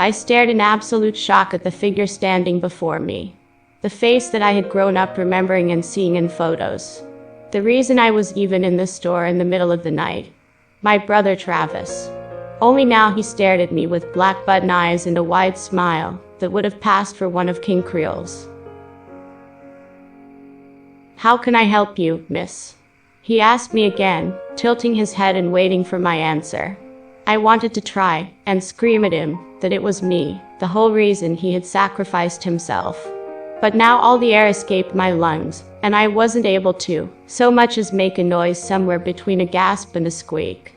I stared in absolute shock at the figure standing before me. The face that I had grown up remembering and seeing in photos. The reason I was even in this store in the middle of the night. My brother Travis. Only now he stared at me with black button eyes and a wide smile that would have passed for one of King Creel's. "How can I help you, miss?" he asked me again, tilting his head and waiting for my answer. I wanted to try and scream at him that it was me, the whole reason he had sacrificed himself. But now all the air escaped my lungs, and I wasn't able to so much as make a noise somewhere between a gasp and a squeak.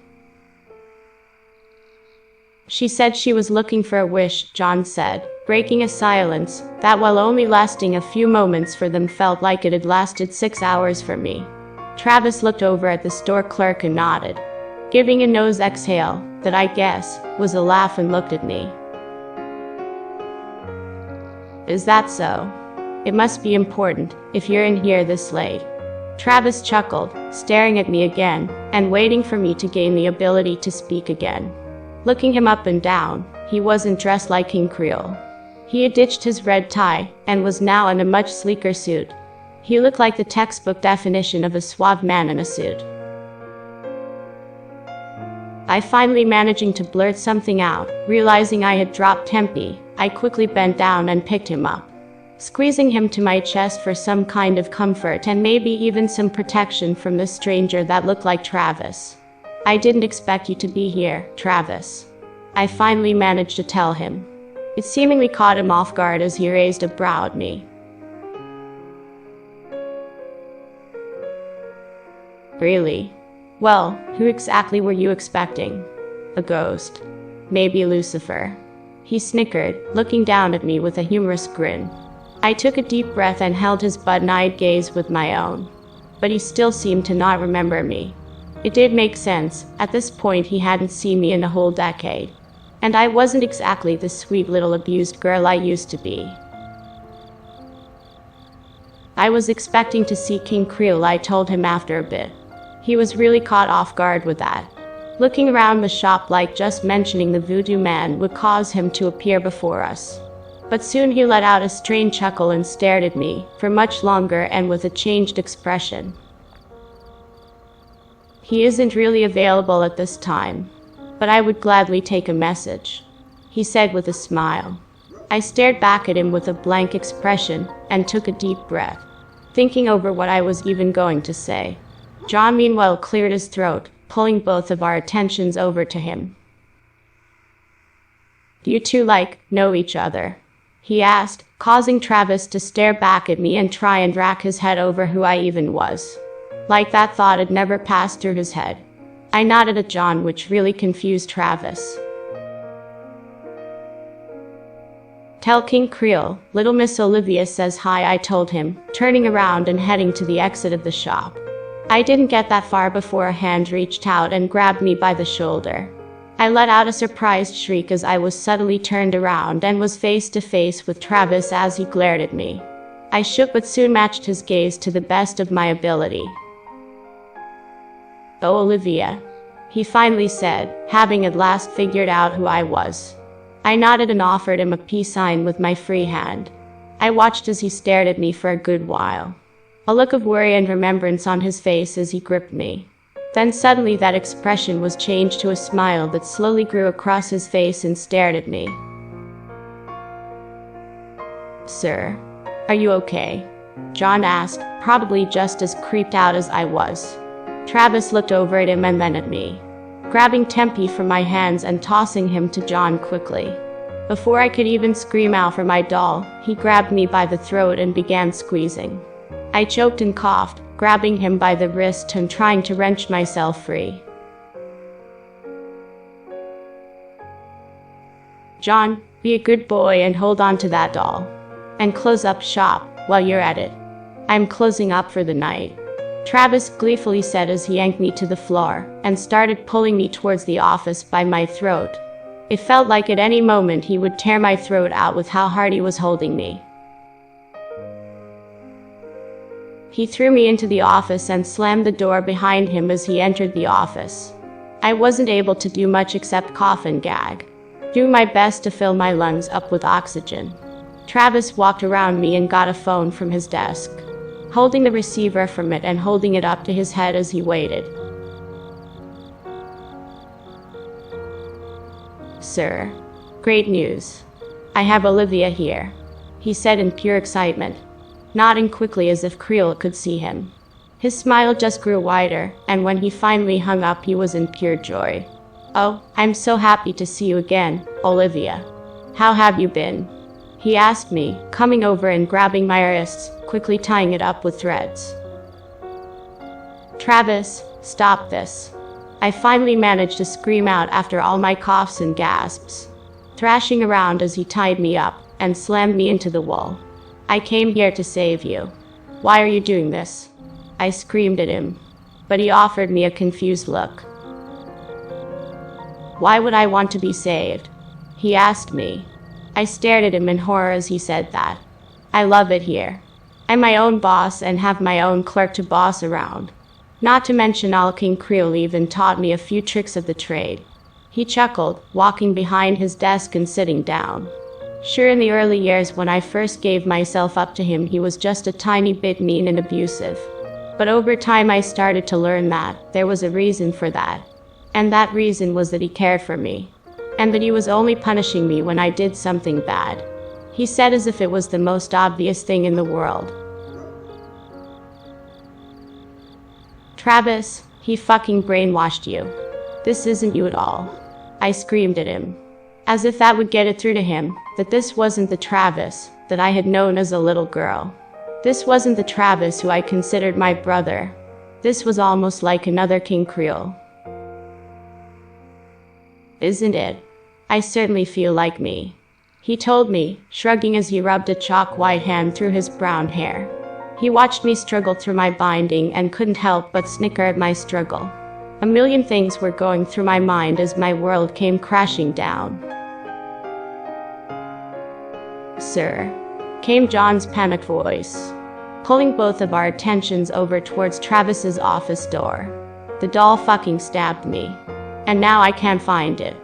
"She said she was looking for a wish," John said, breaking a silence that, while only lasting a few moments for them, felt like it had lasted 6 hours for me. Travis looked over at the store clerk and nodded, giving a nose exhale that I guess was a laugh, and looked at me. "Is that so? It must be important if you're in here this late." Travis chuckled, staring at me again and waiting for me to gain the ability to speak again. Looking him up and down, he wasn't dressed like King Creole. He had ditched his red tie and was now in a much sleeker suit. He looked like the textbook definition of a suave man in a suit. I finally managing to blurt something out, realizing I had dropped Tempe, I quickly bent down and picked him up, squeezing him to my chest for some kind of comfort and maybe even some protection from this stranger that looked like Travis. "I didn't expect you to be here, Travis," I finally managed to tell him. It seemingly caught him off guard as he raised a brow at me. "Really? Well, who exactly were you expecting? A ghost? Maybe Lucifer?" He snickered, looking down at me with a humorous grin. I took a deep breath and held his button-eyed gaze with my own. But he still seemed to not remember me. It did make sense. At this point he hadn't seen me in a whole decade. And I wasn't exactly the sweet little abused girl I used to be. "I was expecting to see King Creole," I told him after a bit. He was really caught off guard with that, looking around the shop like just mentioning the Voodoo man would cause him to appear before us. But soon he let out a strained chuckle and stared at me for much longer and with a changed expression. "He isn't really available at this time, but I would gladly take a message," he said with a smile. I stared back at him with a blank expression and took a deep breath, thinking over what I was even going to say. John meanwhile cleared his throat, pulling both of our attentions over to him. "Do you two know each other?" he asked, causing Travis to stare back at me and try and rack his head over who I even was. Like that thought had never passed through his head. I nodded at John, which really confused Travis. "Tell King Creole, little Miss Olivia says hi," I told him, turning around and heading to the exit of the shop. I didn't get that far before a hand reached out and grabbed me by the shoulder. I let out a surprised shriek as I was suddenly turned around and was face to face with Travis as he glared at me. I shook but soon matched his gaze to the best of my ability. "Oh, Olivia," he finally said, having at last figured out who I was. I nodded and offered him a peace sign with my free hand. I watched as he stared at me for a good while, a look of worry and remembrance on his face as he gripped me. Then suddenly that expression was changed to a smile that slowly grew across his face and stared at me. "Sir, are you okay?" John asked, probably just as creeped out as I was. Travis looked over at him and then at me, grabbing Tempe from my hands and tossing him to John quickly. Before I could even scream out for my doll, he grabbed me by the throat and began squeezing. I choked and coughed, grabbing him by the wrist and trying to wrench myself free. "John, be a good boy and hold on to that doll. And close up shop while you're at it. I'm closing up for the night," Travis gleefully said as he yanked me to the floor and started pulling me towards the office by my throat. It felt like at any moment he would tear my throat out with how hard he was holding me. He threw me into the office and slammed the door behind him as he entered the office. I wasn't able to do much except cough and gag. doing my best to fill my lungs up with oxygen. Travis walked around me and got a phone from his desk, holding the receiver from it and holding it up to his head as he waited. "Sir, great news. I have Olivia here," he said in pure excitement, nodding quickly as if Creel could see him. His smile just grew wider, and when he finally hung up, he was in pure joy. "Oh, I'm so happy to see you again, Olivia. How have you been?" he asked me, coming over and grabbing my wrists, quickly tying it up with threads. "Travis, stop this," I finally managed to scream out after all my coughs and gasps, thrashing around as he tied me up and slammed me into the wall. "I came here to save you. Why are you doing this?" I screamed at him, but he offered me a confused look. "Why would I want to be saved?" he asked me. I stared at him in horror as he said that. "I love it here. I'm my own boss and have my own clerk to boss around. Not to mention King Creel even taught me a few tricks of the trade." He chuckled, walking behind his desk and sitting down. Sure, in the early years when I first gave myself up to him, he was just a tiny bit mean and abusive. But over time I started to learn that there was a reason for that. And that reason was that he cared for me. And that he was only punishing me when I did something bad. He said as if it was the most obvious thing in the world. "Travis, he fucking brainwashed you. This isn't you at all," I screamed at him. As if that would get it through to him, that this wasn't the Travis that I had known as a little girl. This wasn't the Travis who I considered my brother. This was almost like another King Creel. "Isn't it? I certainly feel like me," he told me, shrugging as he rubbed a chalk-white hand through his brown hair. He watched me struggle through my binding and couldn't help but snicker at my struggle. A million things were going through my mind as my world came crashing down. "Sir," came John's panicked voice, pulling both of our attentions over towards Travis's office door. "The doll fucking stabbed me, and now I can't find it,"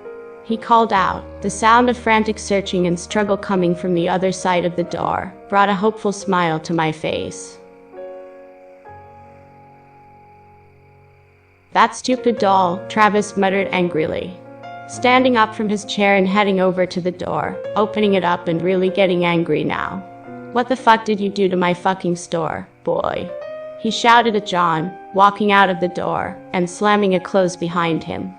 he called out. The sound of frantic searching and struggle coming from the other side of the door brought a hopeful smile to my face. "That stupid doll," Travis muttered angrily, standing up from his chair and heading over to the door, opening it up and really getting angry now. "What the fuck did you do to my fucking store, boy?" he shouted at John, walking out of the door and slamming it closed behind him.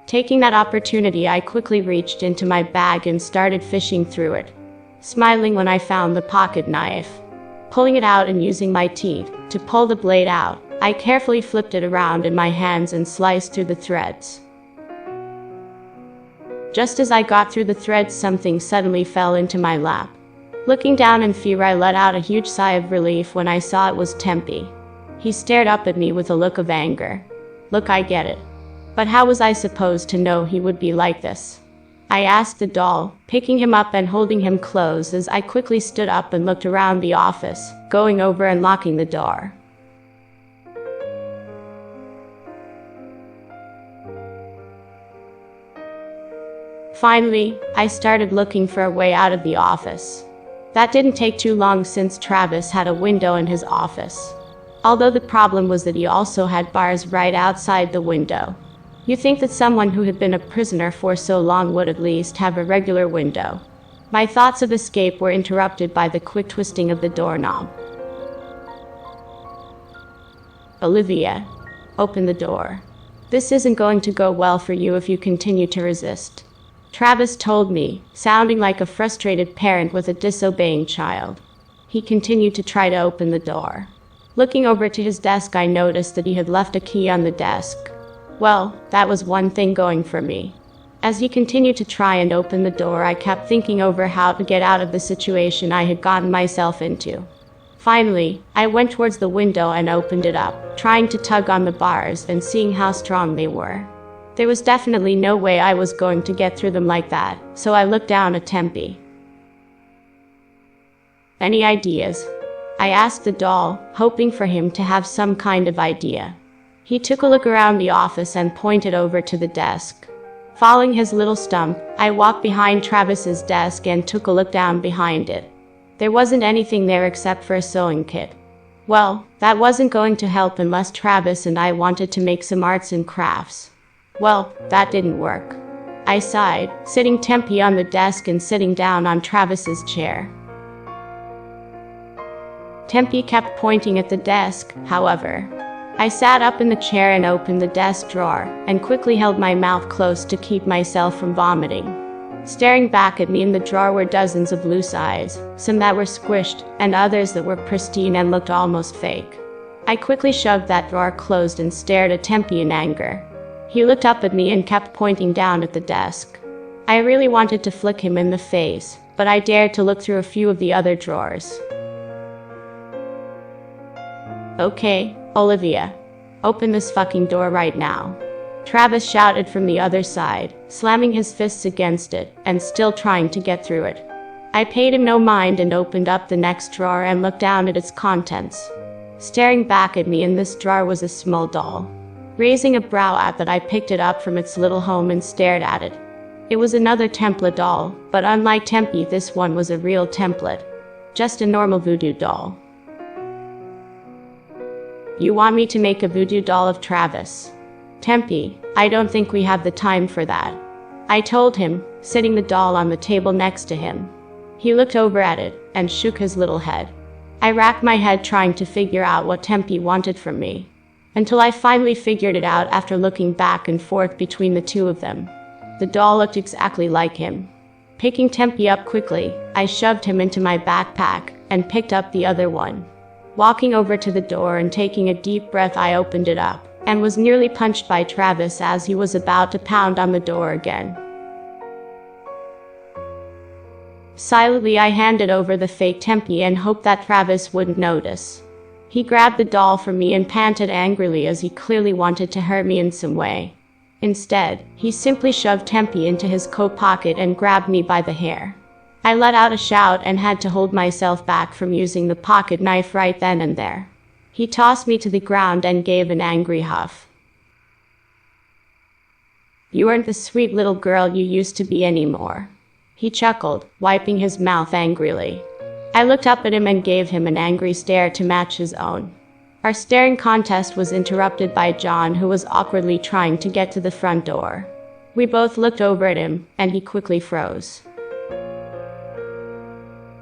Taking that opportunity, I quickly reached into my bag and started fishing through it, smiling when I found the pocket knife. Pulling it out and using my teeth to pull the blade out, I carefully flipped it around in my hands and sliced through the threads. Just as I got through the threads, something suddenly fell into my lap. Looking down in fear, I let out a huge sigh of relief when I saw it was Tempe. He stared up at me with a look of anger. "Look, I get it. But how was I supposed to know he would be like this?" I asked the doll, picking him up and holding him close as I quickly stood up and looked around the office, going over and locking the door. Finally, I started looking for a way out of the office. That didn't take too long since Travis had a window in his office. Although the problem was that he also had bars right outside the window. You'd think that someone who had been a prisoner for so long would at least have a regular window. My thoughts of escape were interrupted by the quick twisting of the doorknob. "Olivia, open the door. This isn't going to go well for you if you continue to resist," Travis told me, sounding like a frustrated parent with a disobeying child. He continued to try to open the door. Looking over to his desk, I noticed that he had left a key on the desk. Well, that was one thing going for me. As he continued to try and open the door, I kept thinking over how to get out of the situation I had gotten myself into. Finally, I went towards the window and opened it up, trying to tug on the bars and seeing how strong they were. There was definitely no way I was going to get through them like that, so I looked down at Tempe. "Any ideas?" I asked the doll, hoping for him to have some kind of idea. He took a look around the office and pointed over to the desk. Following his little stump, I walked behind Travis's desk and took a look down behind it. There wasn't anything there except for a sewing kit. Well, that wasn't going to help unless Travis and I wanted to make some arts and crafts. Well, that didn't work. I sighed, sitting Tempe on the desk and sitting down on Travis's chair. Tempe kept pointing at the desk, however. I sat up in the chair and opened the desk drawer, and quickly held my mouth closed to keep myself from vomiting. Staring back at me in the drawer were dozens of loose eyes, some that were squished, and others that were pristine and looked almost fake. I quickly shoved that drawer closed and stared at Tempe in anger. He looked up at me and kept pointing down at the desk. I really wanted to flick him in the face, but I dared to look through a few of the other drawers. "Okay, Olivia. Open this fucking door right now," Travis shouted from the other side, slamming his fists against it, and still trying to get through it. I paid him no mind and opened up the next drawer and looked down at its contents. Staring back at me in this drawer was a small doll. Raising a brow at that, I picked it up from its little home and stared at it. It was another template doll, but unlike Tempe, this one was a real template. Just a normal voodoo doll. "You want me to make a voodoo doll of Travis?" "Tempe, I don't think we have the time for that," I told him, sitting the doll on the table next to him. He looked over at it and shook his little head. I racked my head trying to figure out what Tempe wanted from me, until I finally figured it out after looking back and forth between the two of them. The doll looked exactly like him. Picking Tempe up quickly, I shoved him into my backpack and picked up the other one. Walking over to the door and taking a deep breath, I opened it up, and was nearly punched by Travis as he was about to pound on the door again. Silently, I handed over the fake Tempe and hoped that Travis wouldn't notice. He grabbed the doll from me and panted angrily as he clearly wanted to hurt me in some way. Instead, he simply shoved Tempe into his coat pocket and grabbed me by the hair. I let out a shout and had to hold myself back from using the pocket knife right then and there. He tossed me to the ground and gave an angry huff. "You aren't the sweet little girl you used to be anymore," he chuckled, wiping his mouth angrily. I looked up at him and gave him an angry stare to match his own. Our staring contest was interrupted by John, who was awkwardly trying to get to the front door. We both looked over at him, and he quickly froze.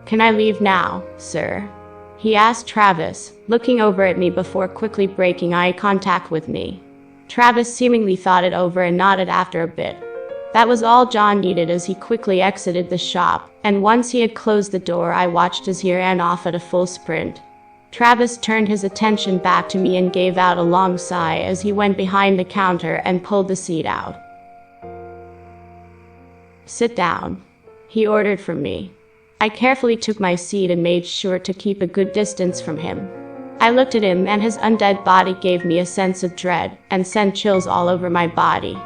"Can I leave now, sir?" he asked Travis, looking over at me before quickly breaking eye contact with me. Travis seemingly thought it over and nodded after a bit. That was all John needed as he quickly exited the shop, and once he had closed the door, I watched as he ran off at a full sprint. Travis turned his attention back to me and gave out a long sigh as he went behind the counter and pulled the seat out. "Sit down," he ordered from me. I carefully took my seat and made sure to keep a good distance from him. I looked at him, and his undead body gave me a sense of dread and sent chills all over my body.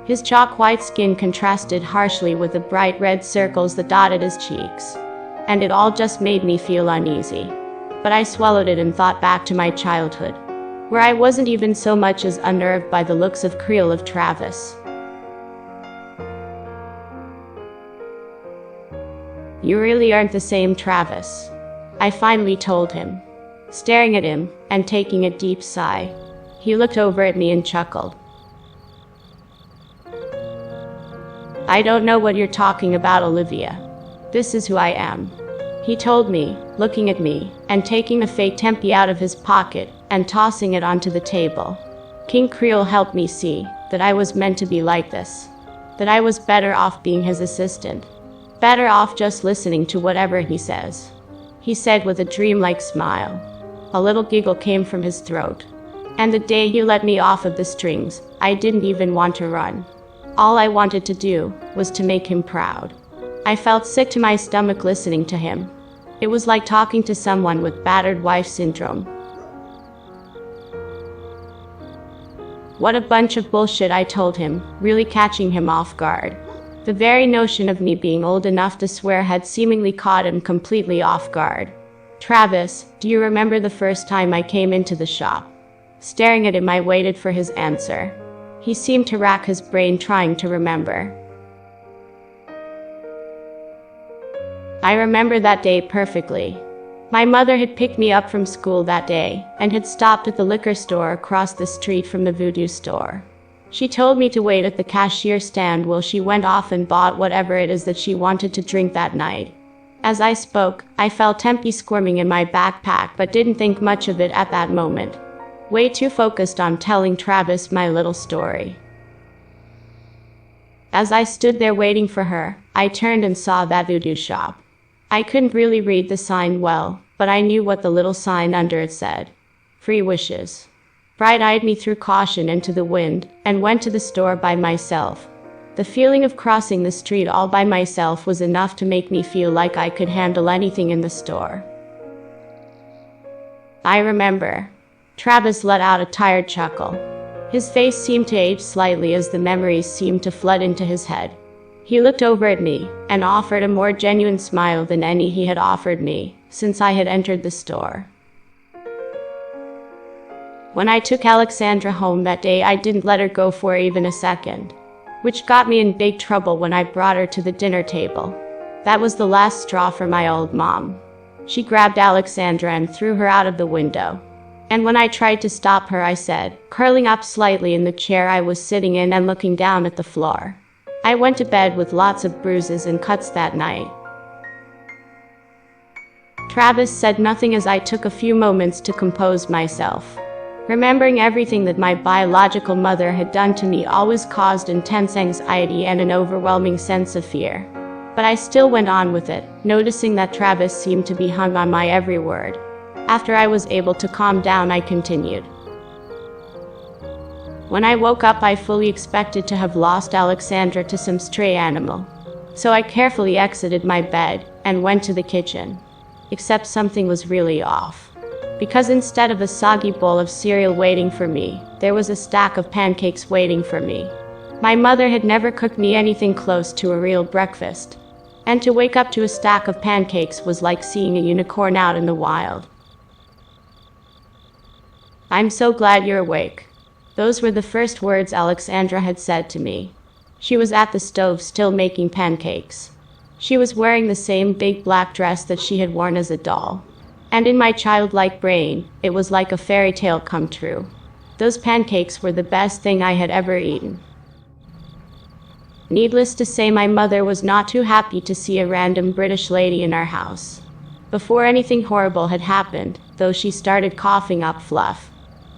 His chalk-white skin contrasted harshly with the bright red circles that dotted his cheeks, and it all just made me feel uneasy. But I swallowed it and thought back to my childhood, where I wasn't even so much as unnerved by the looks of Creel of Travis. "You really aren't the same Travis," I finally told him. Staring at him, and taking a deep sigh, he looked over at me and chuckled. "I don't know what you're talking about, Olivia. This is who I am," he told me, looking at me, and taking the fake Tempe out of his pocket, and tossing it onto the table. King Creel helped me see that I was meant to be like this, that I was better off being his assistant. Better off just listening to whatever he says, he said with a dreamlike smile. A little giggle came from his throat. And the day he let me off of the strings, I didn't even want to run. All I wanted to do was to make him proud. I felt sick to my stomach listening to him. It was like talking to someone with battered wife syndrome. "What a bunch of bullshit," I told him, really catching him off guard. The very notion of me being old enough to swear had seemingly caught him completely off guard. "Travis, do you remember the first time I came into the shop?" Staring at him, I waited for his answer. He seemed to rack his brain trying to remember. I remember that day perfectly. My mother had picked me up from school that day and had stopped at the liquor store across the street from the Voodoo store. She told me to wait at the cashier stand while she went off and bought whatever it is that she wanted to drink that night. As I spoke, I felt Tempe squirming in my backpack but didn't think much of it at that moment. Way too focused on telling Travis my little story. As I stood there waiting for her, I turned and saw that Voodoo shop. I couldn't really read the sign well, but I knew what the little sign under it said. Free wishes. Bright-eyed me threw caution into the wind and went to the store by myself. The feeling of crossing the street all by myself was enough to make me feel like I could handle anything in the store. I remember. Travis let out a tired chuckle. His face seemed to age slightly as the memories seemed to flood into his head. He looked over at me and offered a more genuine smile than any he had offered me since I had entered the store. When I took Alexandra home that day, I didn't let her go for even a second, which got me in big trouble when I brought her to the dinner table. That was the last straw for my old mom. She grabbed Alexandra and threw her out of the window. And when I tried to stop her, I said, curling up slightly in the chair I was sitting in and looking down at the floor, I went to bed with lots of bruises and cuts that night. Travis said nothing as I took a few moments to compose myself. Remembering everything that my biological mother had done to me always caused intense anxiety and an overwhelming sense of fear. But I still went on with it, noticing that Travis seemed to be hung on my every word. After I was able to calm down, I continued. When I woke up, I fully expected to have lost Alexandra to some stray animal. So I carefully exited my bed and went to the kitchen. Except something was really off. Because instead of a soggy bowl of cereal waiting for me, there was a stack of pancakes waiting for me. My mother had never cooked me anything close to a real breakfast. And to wake up to a stack of pancakes was like seeing a unicorn out in the wild. I'm so glad you're awake. Those were the first words Alexandra had said to me. She was at the stove still making pancakes. She was wearing the same big black dress that she had worn as a doll. And in my childlike brain, it was like a fairy tale come true. Those pancakes were the best thing I had ever eaten. Needless to say, my mother was not too happy to see a random British lady in our house. Before anything horrible had happened, though, she started coughing up fluff.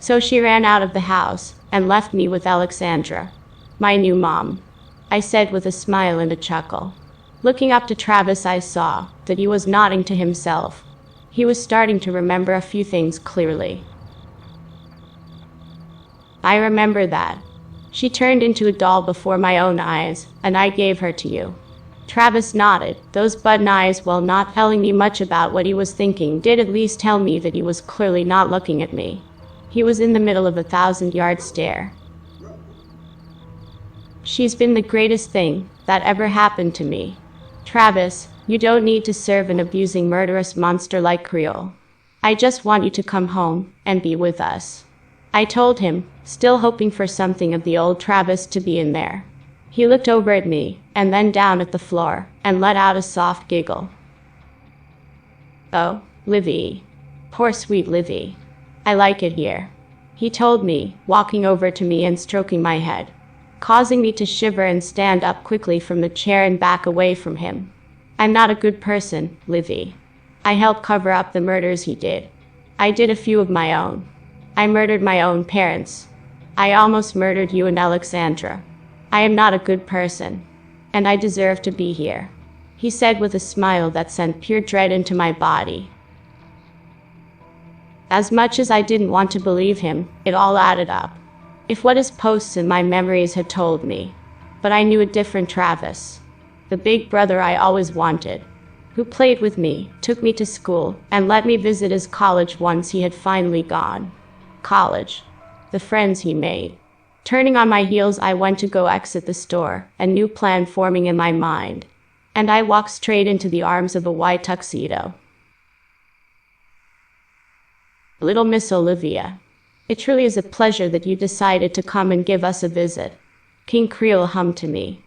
So she ran out of the house and left me with Alexandra, my new mom. I said with a smile and a chuckle. Looking up to Travis, I saw that he was nodding to himself. He was starting to remember a few things clearly. I remember that. She turned into a doll before my own eyes, and I gave her to you. Travis nodded. Those button eyes, while not telling me much about what he was thinking, did at least tell me that he was clearly not looking at me. He was in the middle of a 1,000-yard stare. She's been the greatest thing that ever happened to me. Travis, you don't need to serve an abusing murderous monster like Creole. I just want you to come home and be with us. I told him, still hoping for something of the old Travis to be in there. He looked over at me, and then down at the floor, and let out a soft giggle. Oh, Livy. Poor sweet Livy. I like it here, he told me, walking over to me and stroking my head, causing me to shiver and stand up quickly from the chair and back away from him. I'm not a good person, Livy. I helped cover up the murders he did. I did a few of my own. I murdered my own parents. I almost murdered you and Alexandra. I am not a good person, and I deserve to be here, he said with a smile that sent pure dread into my body. As much as I didn't want to believe him, it all added up. If what his posts and my memories had told me. But I knew a different Travis. The big brother I always wanted. Who played with me, took me to school, and let me visit his college once he had finally gone. College. The friends he made. Turning on my heels, I went to go exit the store, a new plan forming in my mind. And I walked straight into the arms of a white tuxedo. Little Miss Olivia. It truly is a pleasure that you decided to come and give us a visit. King Creole hummed to me.